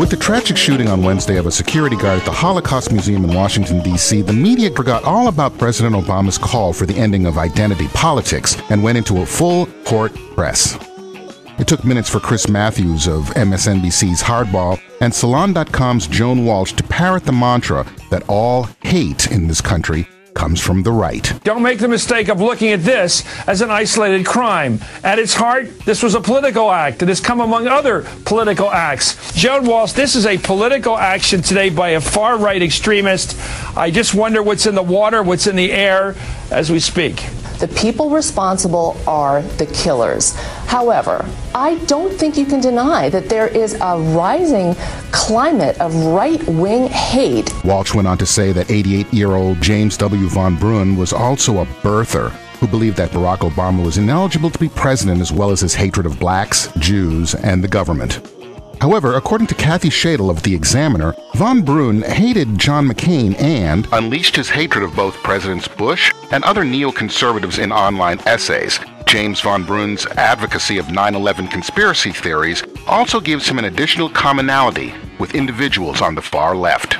With the tragic shooting on Wednesday of a security guard at the Holocaust Museum in Washington, D.C., the media forgot all about President Obama's call for the ending of identity politics and went into a full-court press. It took minutes for Chris Matthews of MSNBC's Hardball and Salon.com's Joan Walsh to parrot the mantra that all hate in this country comes from the right. Don't make the mistake of looking at this as an isolated crime. At its heart, this was a political act that has come among other political acts. Joan Walsh, this is a political action today by a far-right extremist. I just wonder what's in the water, what's in the air as we speak. The people responsible are the killers. However, I don't think you can deny that there is a rising climate of right-wing hate. Walsh went on to say that 88-year-old James W. Von Brunn was also a birther who believed that Barack Obama was ineligible to be president, as well as his hatred of blacks, Jews, and the government. However, according to Kathy Shadle of The Examiner, Von Brunn hated John McCain and unleashed his hatred of both Presidents Bush and other neoconservatives in online essays. James Von Brunn's advocacy of 9/11 conspiracy theories also gives him an additional commonality with individuals on the far left.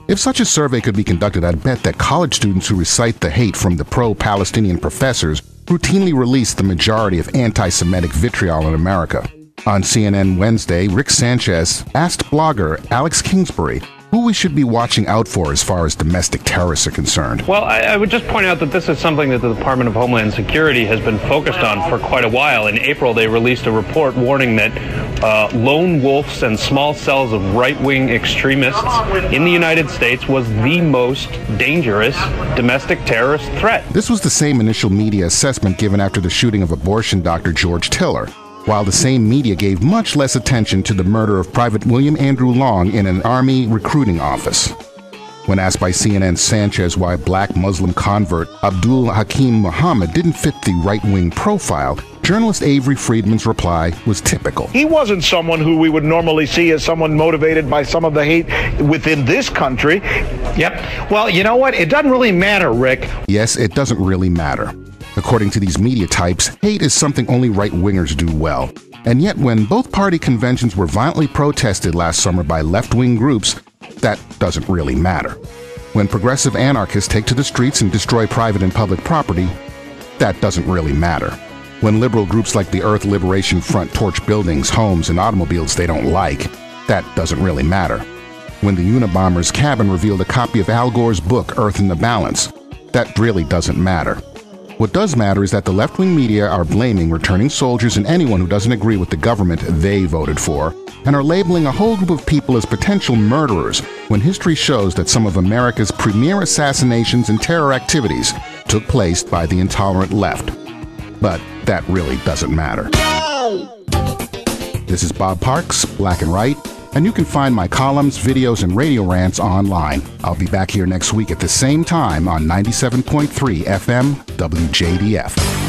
If such a survey could be conducted, I'd bet that college students who recite the hate from the pro-Palestinian professors routinely release the majority of anti-Semitic vitriol in America. On CNN Wednesday, Rick Sanchez asked blogger Alex Kingsbury who we should be watching out for as far as domestic terrorists are concerned. Well, I would just point out that this is something that the Department of Homeland Security has been focused on for quite a while. In April, they released a report warning that lone wolves and small cells of right-wing extremists in the United States was the most dangerous domestic terrorist threat. This was the same initial media assessment given after the shooting of abortion doctor George Tiller, while the same media gave much less attention to the murder of Private William Andrew Long in an Army recruiting office. When asked by CNN's Sanchez why black Muslim convert Abdul Hakim Muhammad didn't fit the right-wing profile, journalist Avery Friedman's reply was typical. He wasn't someone who we would normally see as someone motivated by some of the hate within this country. Yep. Well, you know what? It doesn't really matter, Rick. Yes, it doesn't really matter. According to these media types, hate is something only right-wingers do well. And yet when both party conventions were violently protested last summer by left-wing groups, that doesn't really matter. When progressive anarchists take to the streets and destroy private and public property, that doesn't really matter. When liberal groups like the Earth Liberation Front torch buildings, homes, and automobiles they don't like, that doesn't really matter. When the Unabomber's cabin revealed a copy of Al Gore's book, Earth in the Balance, that really doesn't matter. What does matter is that the left-wing media are blaming returning soldiers and anyone who doesn't agree with the government they voted for, and are labeling a whole group of people as potential murderers, when history shows that some of America's premier assassinations and terror activities took place by the intolerant left. But that really doesn't matter. This is Bob Parks, Black and Right, and you can find my columns, videos, and radio rants online. I'll be back here next week at the same time on 97.3 FM WJDF.